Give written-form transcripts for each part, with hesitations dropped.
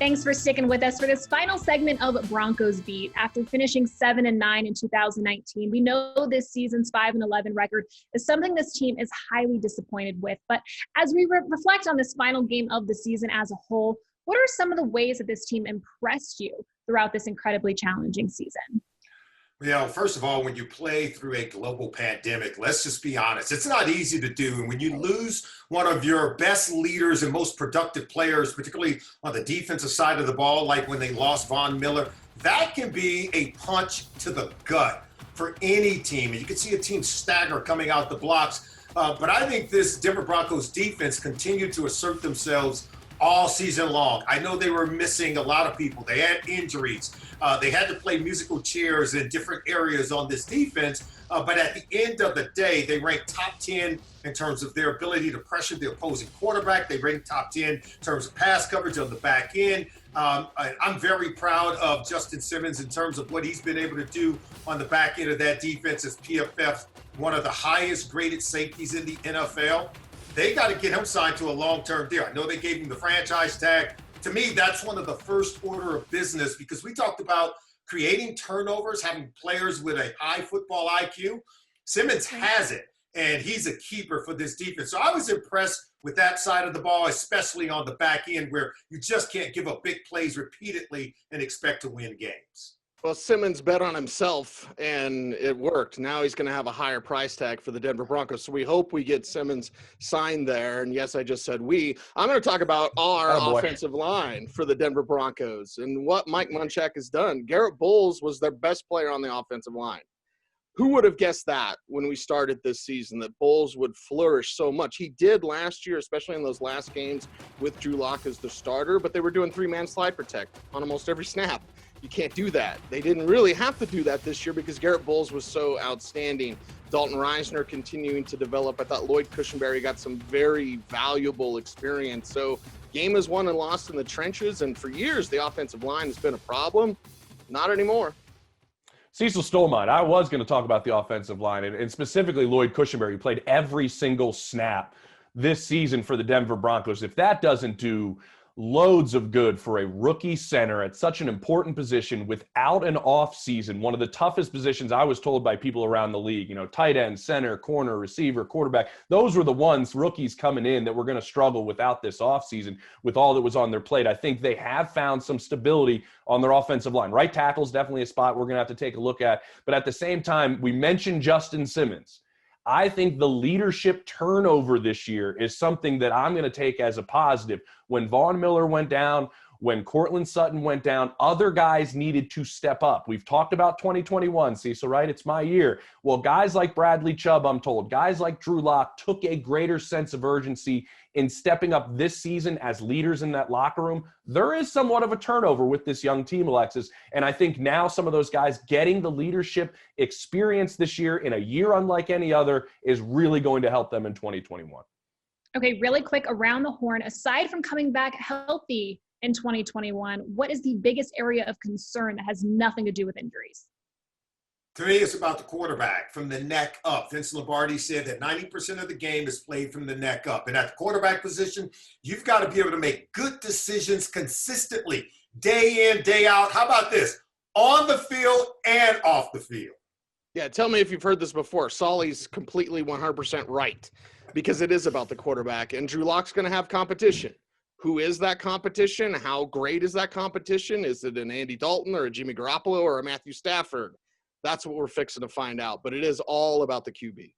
Thanks for sticking with us for this final segment of Broncos Beat. After finishing 7-9 in 2019, we know this season's 5-11 record is something this team is highly disappointed with. But as we reflect on this final game of the season as a whole, what are some of the ways that this team impressed you throughout this incredibly challenging season? First of all, when you play through a global pandemic, let's just be honest, it's not easy to do. And when you lose one of your best leaders and most productive players, particularly on the defensive side of the ball, like when they lost Von Miller, that can be a punch to the gut for any team. And you can see a team stagger coming out the blocks. But I think this Denver Broncos defense continued to assert themselves all season long. I know they were missing a lot of people. They had injuries. They had to play musical chairs in different areas on this defense. But at the end of the day, they ranked top 10 in terms of their ability to pressure the opposing quarterback. They ranked top 10 in terms of pass coverage on the back end. I'm very proud of Justin Simmons in terms of what he's been able to do on the back end of that defense as PFF, one of the highest graded safeties in the NFL. They got to get him signed to a long-term deal. I know they gave him the franchise tag. To me, that's one of the first order of business because we talked about creating turnovers, having players with a high football IQ. Simmons has it, and he's a keeper for this defense. So I was impressed with that side of the ball, especially on the back end where you just can't give up big plays repeatedly and expect to win games. Well, Simmons bet on himself, and it worked. Now he's going to have a higher price tag for the Denver Broncos. So we hope we get Simmons signed there. And yes, I just said we. I'm going to talk about our offensive line for the Denver Broncos and what Mike Munchak has done. Garrett Bowles was their best player on the offensive line. Who would have guessed that when we started this season, that Bowles would flourish so much? He did last year, especially in those last games with Drew Lock as the starter, but they were doing three-man slide protect on almost every snap. You can't do that. They didn't really have to do that this year because Garrett Bowles was so outstanding. Dalton Reisner continuing to develop. I thought Lloyd Cushenberry got some very valuable experience. So game is won and lost in the trenches, and for years the offensive line has been a problem. Not anymore. Cecil stole mine. I was going to talk about the offensive line, and specifically Lloyd Cushenberry, who played every single snap this season for the Denver Broncos. If that doesn't do loads of good for a rookie center at such an important position without an off season, one of the toughest positions I was told by people around the league, tight end, center, corner, receiver, quarterback, those were the ones, rookies coming in, that were going to struggle without this off season with all that was on their plate. I think they have found some stability on their offensive line. Right tackle is definitely a spot we're going to have to take a look at. But at the same time, we mentioned Justin Simmons. I think the leadership turnover this year is something that I'm going to take as a positive. When Von Miller went down, when Courtland Sutton went down, other guys needed to step up. We've talked about 2021, Cecil, right? It's my year. Well, guys like Bradley Chubb, I'm told, guys like Drew Lock took a greater sense of urgency in stepping up this season as leaders in that locker room. There is somewhat of a turnover with this young team, Alexis, and I think now some of those guys getting the leadership experience this year in a year unlike any other is really going to help them in 2021. Okay, really quick, around the horn, aside from coming back healthy in 2021, what is the biggest area of concern that has nothing to do with injuries? To me, it's about the quarterback from the neck up. Vince Lombardi said that 90% of the game is played from the neck up. And at the quarterback position, you've got to be able to make good decisions consistently, day in, day out. How about this? On the field and off the field. Yeah, tell me if you've heard this before. Solly's completely 100% right because it is about the quarterback. And Drew Lock's going to have competition. Who is that competition? How great is that competition? Is it an Andy Dalton or a Jimmy Garoppolo or a Matthew Stafford? That's what we're fixing to find out. But it is all about the QB.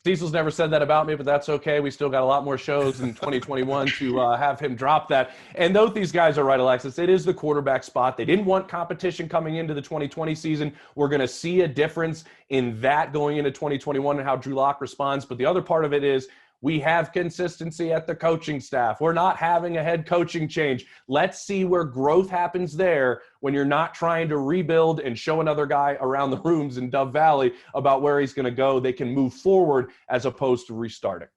Cecil's never said that about me, but that's okay. We still got a lot more shows in 2021 to have him drop that. And though these guys are right, Alexis, it is the quarterback spot. They didn't want competition coming into the 2020 season. We're going to see a difference in that going into 2021 and how Drew Lock responds. But the other part of it is we have consistency at the coaching staff. We're not having a head coaching change. Let's see where growth happens there when you're not trying to rebuild and show another guy around the rooms in Dove Valley about where he's going to go. They can move forward as opposed to restarting.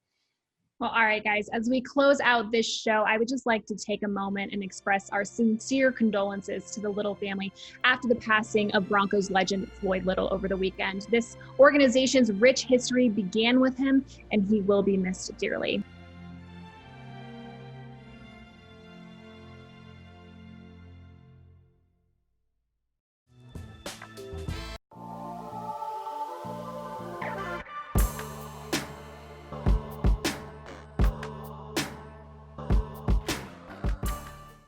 Well, all right, guys, as we close out this show, I would just like to take a moment and express our sincere condolences to the Little family after the passing of Broncos legend Floyd Little over the weekend. This organization's rich history began with him, and he will be missed dearly.